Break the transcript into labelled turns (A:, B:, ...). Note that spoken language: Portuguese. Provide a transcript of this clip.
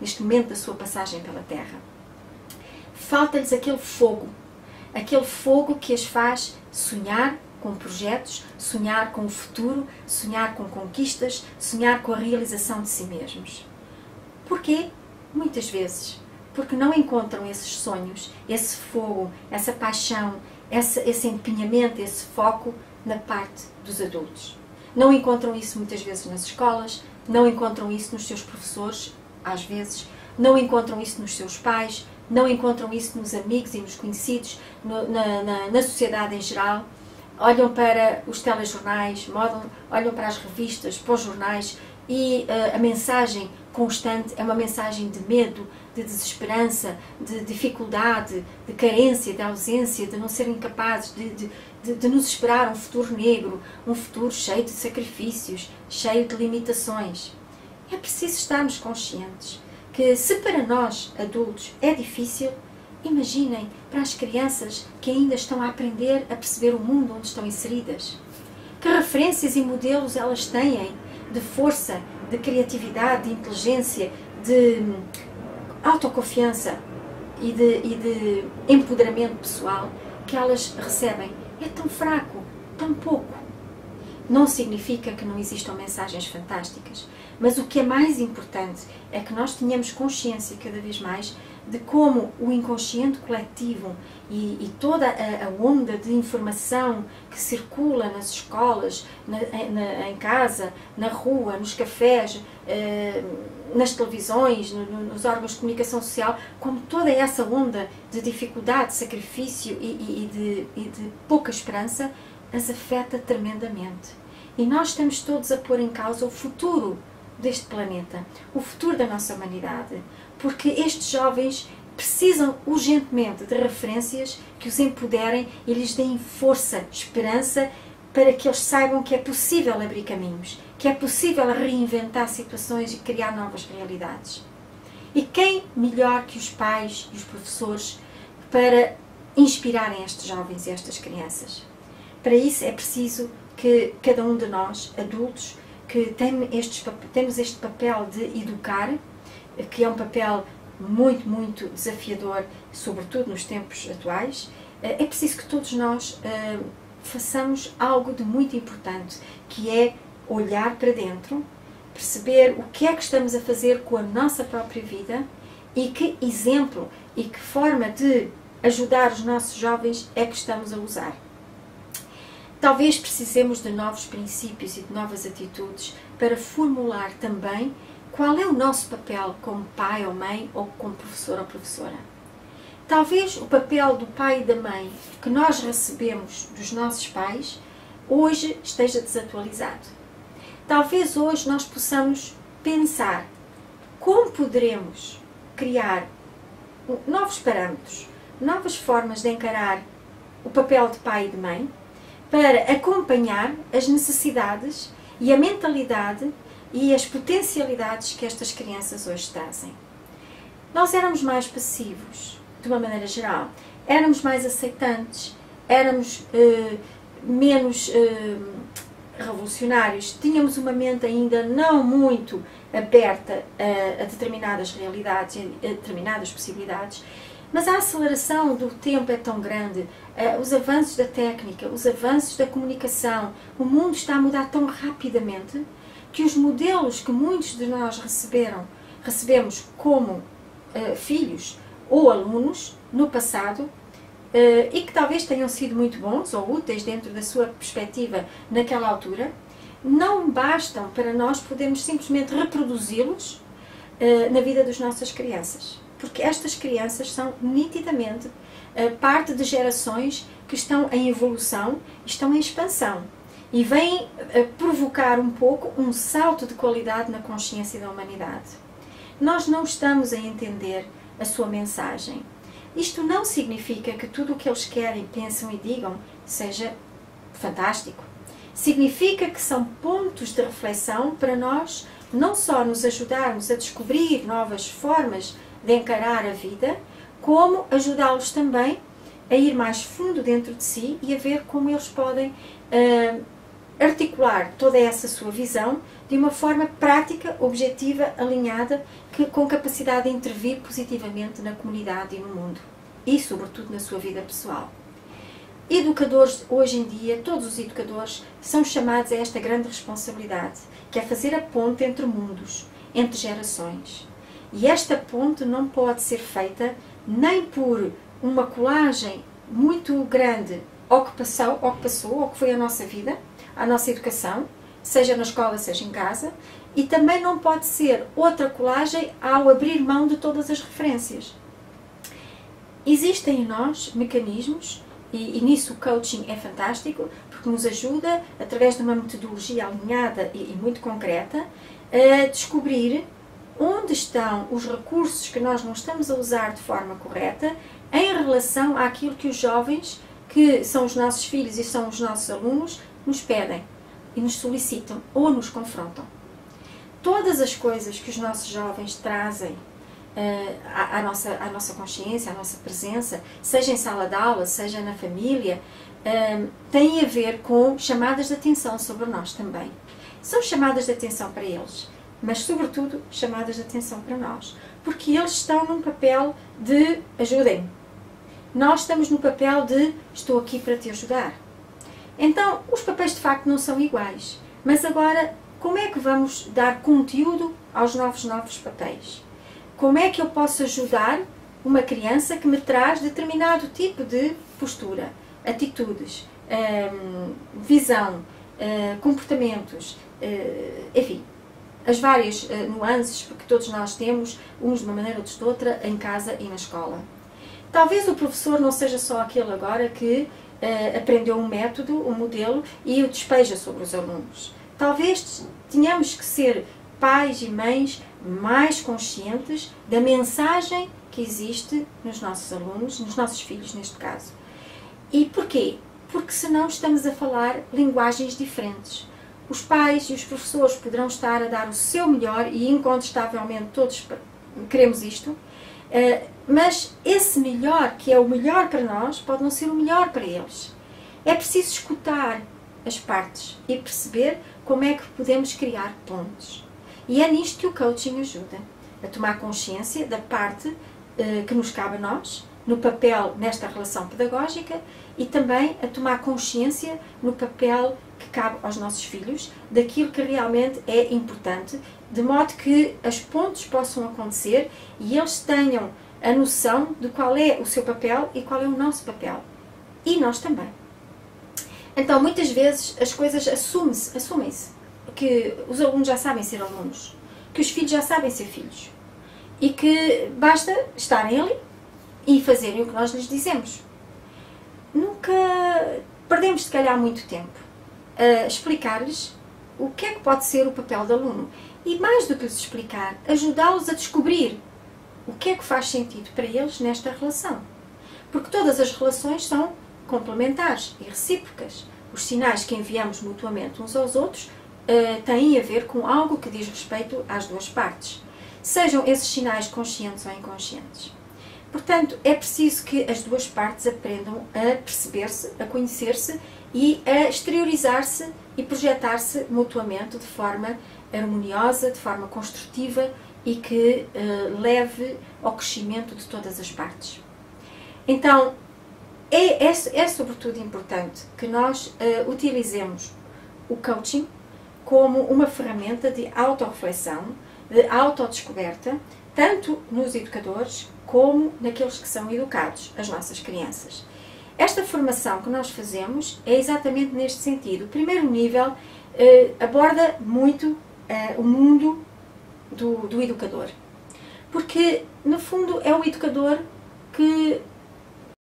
A: neste momento da sua passagem pela Terra. Falta-lhes aquele fogo que as faz sonhar com projetos, sonhar com o futuro, sonhar com conquistas, sonhar com a realização de si mesmos. Porquê? Muitas vezes porque não encontram esses sonhos, esse fogo, essa paixão, esse empenhamento, esse foco na parte dos adultos. Não encontram isso muitas vezes nas escolas, não encontram isso nos seus professores, às vezes, não encontram isso nos seus pais, não encontram isso nos amigos e nos conhecidos, na sociedade em geral. Olham para os telejornais, olham para as revistas, para os jornais e a mensagem constante é uma mensagem de medo, de desesperança, de dificuldade, de carência, de ausência, de não serem capazes, de nos esperar um futuro negro, um futuro cheio de sacrifícios, cheio de limitações. É preciso estarmos conscientes que se para nós, adultos, é difícil, imaginem para as crianças que ainda estão a aprender a perceber o mundo onde estão inseridas. Que referências e modelos elas têm de força, de criatividade, de inteligência, de autoconfiança e de empoderamento pessoal que elas recebem. É tão fraco, tão pouco. Não significa que não existam mensagens fantásticas, mas o que é mais importante é que nós tenhamos consciência cada vez mais de como o inconsciente coletivo e toda a onda de informação que circula nas escolas, em casa, na rua, nos cafés, nas televisões, nos órgãos de comunicação social, como toda essa onda de dificuldade, de sacrifício e de pouca esperança as afeta tremendamente. E nós estamos todos a pôr em causa o futuro deste planeta, o futuro da nossa humanidade, porque estes jovens precisam urgentemente de referências que os empoderem e lhes deem força, esperança, para que eles saibam que é possível abrir caminhos, que é possível reinventar situações e criar novas realidades. E quem melhor que os pais e os professores para inspirarem estes jovens e estas crianças? Para isso é preciso que cada um de nós, adultos, que temos este papel de educar, que é um papel muito, muito desafiador, sobretudo nos tempos atuais, é preciso que todos nós façamos algo de muito importante, que é olhar para dentro, perceber o que é que estamos a fazer com a nossa própria vida e que exemplo e que forma de ajudar os nossos jovens é que estamos a usar. Talvez precisemos de novos princípios e de novas atitudes para formular também qual é o nosso papel como pai ou mãe ou como professor ou professora. Talvez o papel do pai e da mãe que nós recebemos dos nossos pais hoje esteja desatualizado. Talvez hoje nós possamos pensar como poderemos criar novos parâmetros, novas formas de encarar o papel de pai e de mãe, para acompanhar as necessidades e a mentalidade e as potencialidades que estas crianças hoje trazem. Nós éramos mais passivos, de uma maneira geral, éramos mais aceitantes, éramos menos revolucionários, tínhamos uma mente ainda não muito aberta a determinadas realidades, a determinadas possibilidades, mas a aceleração do tempo é tão grande, os avanços da técnica, os avanços da comunicação, o mundo está a mudar tão rapidamente que os modelos que muitos de nós recebemos como filhos ou alunos no passado, e que talvez tenham sido muito bons ou úteis dentro da sua perspectiva naquela altura, não bastam para nós podermos simplesmente reproduzi-los na vida das nossas crianças. Porque estas crianças são nitidamente parte de gerações que estão em evolução, estão em expansão e vêm provocar um pouco um salto de qualidade na consciência da humanidade. Nós não estamos a entender a sua mensagem. Isto não significa que tudo o que eles querem, pensam e digam seja fantástico. Significa que são pontos de reflexão para nós não só nos ajudarmos a descobrir novas formas de encarar a vida, como ajudá-los também a ir mais fundo dentro de si e a ver como eles podem articular toda essa sua visão de uma forma prática, objetiva, alinhada, com capacidade de intervir positivamente na comunidade e no mundo. E, sobretudo, na sua vida pessoal. Educadores, hoje em dia, todos os educadores são chamados a esta grande responsabilidade, que é fazer a ponte entre mundos, entre gerações. E esta ponte não pode ser feita nem por uma colagem muito grande ao que passou, ao que foi a nossa vida, a nossa educação, seja na escola, seja em casa, e também não pode ser outra colagem ao abrir mão de todas as referências. Existem em nós mecanismos, e nisso o coaching é fantástico, porque nos ajuda, através de uma metodologia alinhada e muito concreta, a descobrir onde estão os recursos que nós não estamos a usar de forma correta em relação àquilo que os jovens, que são os nossos filhos e são os nossos alunos, nos pedem e nos solicitam ou nos confrontam. Todas as coisas que os nossos jovens trazem à nossa consciência, à nossa presença, seja em sala de aula, seja na família, têm a ver com chamadas de atenção sobre nós também. São chamadas de atenção para eles, mas sobretudo chamadas de atenção para nós, porque eles estão num papel de ajudem-me. Nós estamos no papel de estou aqui para te ajudar. Então, os papéis de facto não são iguais, mas agora como é que vamos dar conteúdo aos novos papéis? Como é que eu posso ajudar uma criança que me traz determinado tipo de postura, atitudes, visão, comportamentos, enfim, as várias nuances que todos nós temos, uns de uma maneira, outros de outra, em casa e na escola. Talvez o professor não seja só aquele agora que aprendeu um método, um modelo e o despeja sobre os alunos. Talvez tenhamos que ser pais e mães mais conscientes da mensagem que existe nos nossos alunos, nos nossos filhos neste caso. E porquê? Porque senão estamos a falar linguagens diferentes. Os pais e os professores poderão estar a dar o seu melhor e incontestavelmente todos queremos isto, mas esse melhor, que é o melhor para nós, pode não ser o melhor para eles. É preciso escutar as partes e perceber como é que podemos criar pontes. E é nisto que o coaching ajuda, a tomar consciência da parte que nos cabe a nós, no papel nesta relação pedagógica, e também a tomar consciência no papel que cabe aos nossos filhos, daquilo que realmente é importante, de modo que as pontes possam acontecer e eles tenham a noção de qual é o seu papel e qual é o nosso papel. E nós também. Então, muitas vezes as coisas assumem-se, que os alunos já sabem ser alunos, que os filhos já sabem ser filhos e que basta estarem ali e fazerem o que nós lhes dizemos. Nunca perdemos, se calhar, muito tempo a explicar-lhes o que é que pode ser o papel do aluno e, mais do que lhes explicar, ajudá-los a descobrir o que é que faz sentido para eles nesta relação. Porque todas as relações são complementares e recíprocas. Os sinais que enviamos mutuamente uns aos outros têm a ver com algo que diz respeito às duas partes. Sejam esses sinais conscientes ou inconscientes. Portanto, é preciso que as duas partes aprendam a perceber-se, a conhecer-se e a exteriorizar-se e projetar-se mutuamente de forma harmoniosa, de forma construtiva e que leve ao crescimento de todas as partes. Então, é sobretudo importante que nós utilizemos o coaching como uma ferramenta de autorreflexão, de autodescoberta, tanto nos educadores como naqueles que são educados, as nossas crianças. Esta formação que nós fazemos é exatamente neste sentido. O primeiro nível aborda muito o mundo do educador, porque no fundo é o educador que